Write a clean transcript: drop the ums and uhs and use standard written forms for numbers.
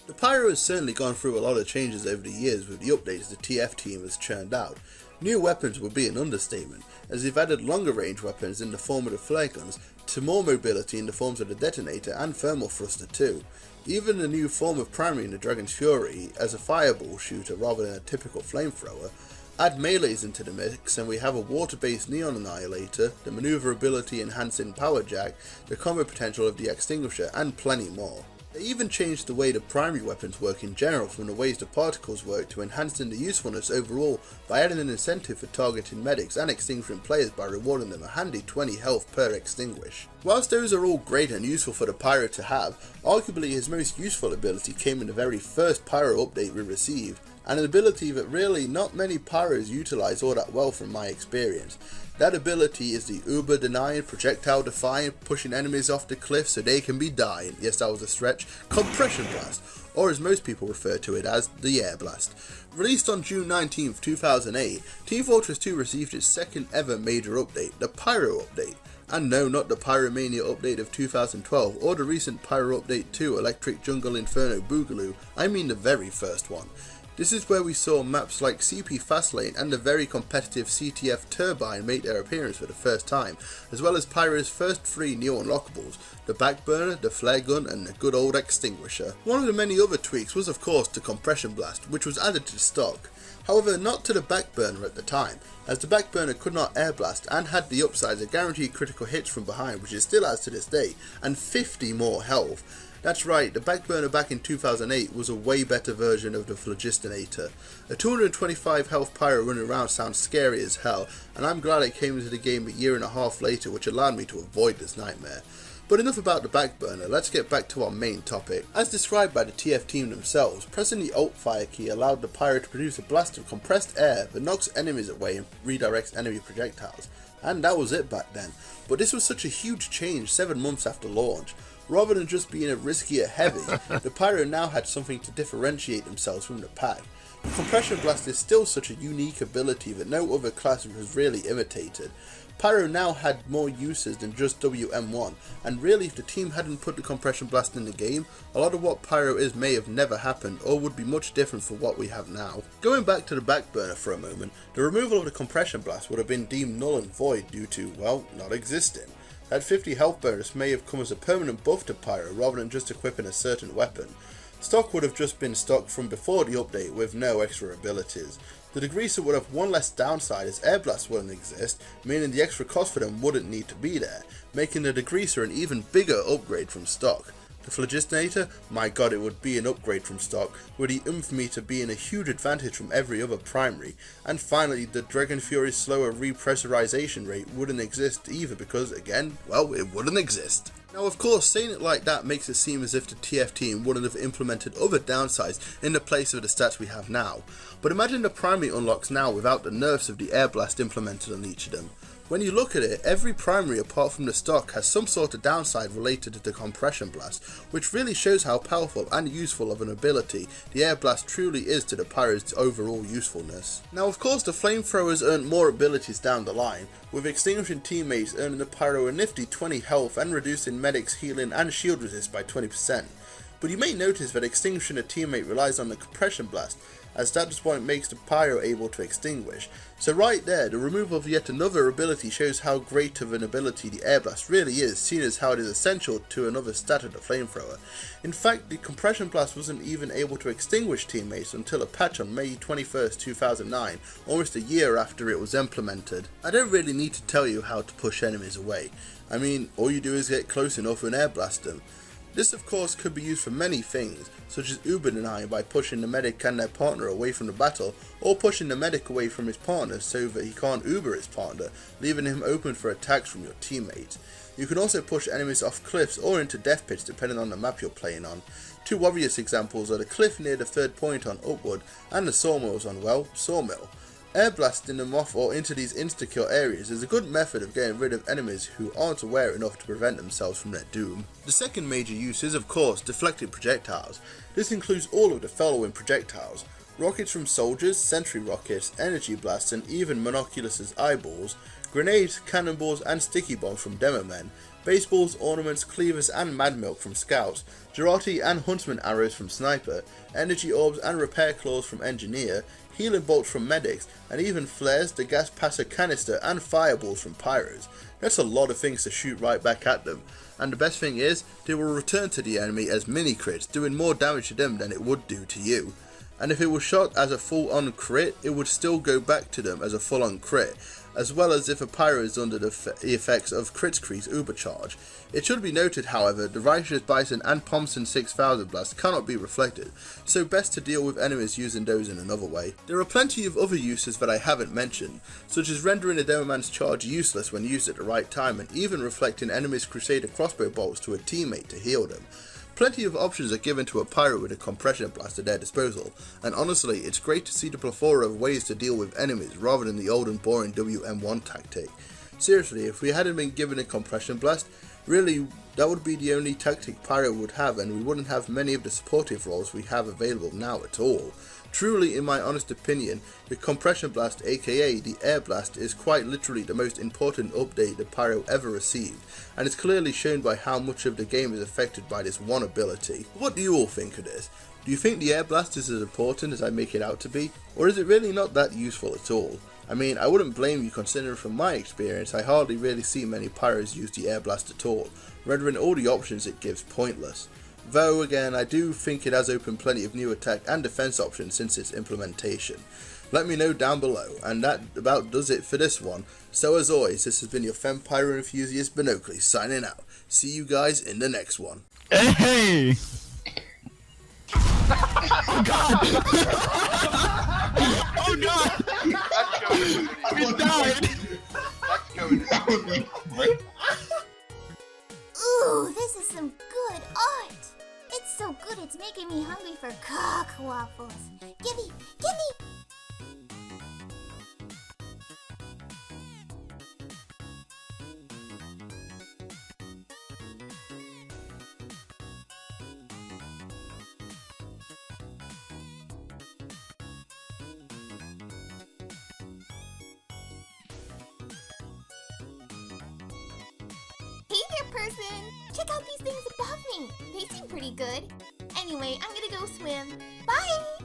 The Pyro has certainly gone through a lot of changes over the years with the updates the TF team has churned out. New weapons would be an understatement, as they've added longer range weapons in the form of the flare guns, to more mobility in the forms of the detonator and thermal thruster too. Even the new form of primary in the Dragon's Fury as a fireball shooter rather than a typical flamethrower. Add melees into the mix and we have a water-based neon annihilator, the maneuverability enhancing power jack, the combo potential of the extinguisher and plenty more. They even changed the way the primary weapons work in general from the ways the particles work to enhancing the usefulness overall by adding an incentive for targeting medics and extinguishing players by rewarding them a handy 20 health per extinguish. Whilst those are all great and useful for the Pyro to have, arguably his most useful ability came in the very first Pyro update we received, and an ability that really not many Pyros utilise all that well from my experience. That ability is the uber denying, projectile defying, pushing enemies off the cliff so they can be dying, yes that was a stretch, compression blast, or as most people refer to it as, the air blast. Released on June 19th, 2008, Team Fortress 2 received its second ever major update, the Pyro update. And no, not the Pyromania update of 2012 or the recent Pyro update 2 Electric Jungle Inferno Boogaloo, I mean the very first one. This is where we saw maps like CP Fastlane and the very competitive CTF Turbine make their appearance for the first time, as well as Pyro's first 3 new unlockables, the Backburner, the Flare Gun and the good old Extinguisher. One of the many other tweaks was of course the Compression Blast, which was added to the stock. However, not to the Backburner at the time, as the Backburner could not air blast and had the upsides of guaranteed critical hits from behind, which it still has to this day, and 50 more health. That's right, the Backburner back in 2008 was a way better version of the Phlogistinator. A 225 health Pyro running around sounds scary as hell, and I'm glad I came into the game a year and a half later, which allowed me to avoid this nightmare. But enough about the Backburner, let's get back to our main topic. As described by the TF team themselves, pressing the Alt fire key allowed the Pyro to produce a blast of compressed air that knocks enemies away and redirects enemy projectiles. And that was it back then. But this was such a huge change 7 months after launch. Rather than just being a riskier heavy, the Pyro now had something to differentiate themselves from the pack. The Compression Blast is still such a unique ability that no other class has really imitated. Pyro now had more uses than just WM1, and really if the team hadn't put the Compression Blast in the game, a lot of what Pyro is may have never happened or would be much different from what we have now. Going back to the Backburner for a moment, the removal of the Compression Blast would have been deemed null and void due to, well, not existing. That 50 health bonus may have come as a permanent buff to Pyro rather than just equipping a certain weapon. Stock would have just been stock from before the update with no extra abilities. The Degreaser would have one less downside as Air Blast wouldn't exist, meaning the extra cost for them wouldn't need to be there, making the Degreaser an even bigger upgrade from stock. The Phlogistinator, my god it would be an upgrade from stock, with the infamy to being a huge advantage from every other primary, and finally the Dragon Fury's slower repressurization rate wouldn't exist either because again, well it wouldn't exist. Now of course saying it like that makes it seem as if the TF team wouldn't have implemented other downsides in the place of the stats we have now, but imagine the primary unlocks now without the nerfs of the Air Blast implemented on each of them. When you look at it, every primary apart from the stock has some sort of downside related to the Compression Blast, which really shows how powerful and useful of an ability the Air Blast truly is to the Pyro's overall usefulness. Now of course the Flamethrowers earn more abilities down the line, with extinguishing teammates earning the Pyro a nifty 20 health and reducing medics healing and shield resist by 20%. But you may notice that extinguishing a teammate relies on the Compression Blast, as that is what makes the Pyro able to extinguish. So right there, the removal of yet another ability shows how great of an ability the Air Blast really is, seen as how it is essential to another stat of the Flamethrower. In fact, the Compression Blast wasn't even able to extinguish teammates until a patch on May 21st, 2009, almost a year after it was implemented. I don't really need to tell you how to push enemies away. I mean, all you do is get close enough and air blast them. This of course could be used for many things, such as uber denying by pushing the medic and their partner away from the battle, or pushing the medic away from his partner so that he can't uber his partner, leaving him open for attacks from your teammates. You can also push enemies off cliffs or into death pits depending on the map you're playing on. Two obvious examples are the cliff near the third point on Upward and the sawmills on, well, Sawmill. Air blasting them off or into these insta-kill areas is a good method of getting rid of enemies who aren't aware enough to prevent themselves from their doom. The second major use is of course deflected projectiles. This includes all of the following projectiles: rockets from soldiers, sentry rockets, energy blasts and even Monoculus's eyeballs, grenades, cannonballs and sticky bombs from demo men, baseballs, ornaments, cleavers and mad milk from scouts, Girardi and huntsman arrows from sniper, energy orbs and repair claws from engineer, healing bolts from medics, and even flares, the gas passer canister and fireballs from pyros. That's a lot of things to shoot right back at them, and the best thing is, they will return to the enemy as mini crits, doing more damage to them than it would do to you. And if it was shot as a full-on crit, it would still go back to them as a full-on crit, as well as if a pyro is under the effects of Kritzkrieg's Ubercharge. It should be noted, however, the Reicher's Bison and Pomson 6000 Blast cannot be reflected, so best to deal with enemies using those in another way. There are plenty of other uses that I haven't mentioned, such as rendering a Demo Man's charge useless when used at the right time, and even reflecting enemies' Crusader crossbow bolts to a teammate to heal them. Plenty of options are given to a pyro with a compression blast at their disposal, and honestly, it's great to see the plethora of ways to deal with enemies rather than the old and boring WM1 tactic. Seriously, if we hadn't been given a compression blast, really that would be the only tactic pyro would have, and we wouldn't have many of the supportive roles we have available now at all. Truly, in my honest opinion, the compression blast, aka the air blast, is quite literally the most important update the pyro ever received, and it's clearly shown by how much of the game is affected by this one ability. What do you all think of this? Do you think the air blast is as important as I make it out to be, or is it really not that useful at all? I mean, I wouldn't blame you, considering from my experience I hardly really see many pyros use the air blast at all, rendering all the options it gives pointless. Though again, I do think it has opened plenty of new attack and defense options since its implementation. Let me know down below, and that about does it for this one. So as always, this has been your Fem Pyro enthusiast BonOakley signing out. See you guys in the next one. Hey! Oh god! Oh god! We died! Ooh, this is some good art! It's so good it's making me hungry for cock waffles. Gimme! Gimme! Hey there, person! Check out these things above me! They seem pretty good. Anyway, I'm gonna go swim. Bye!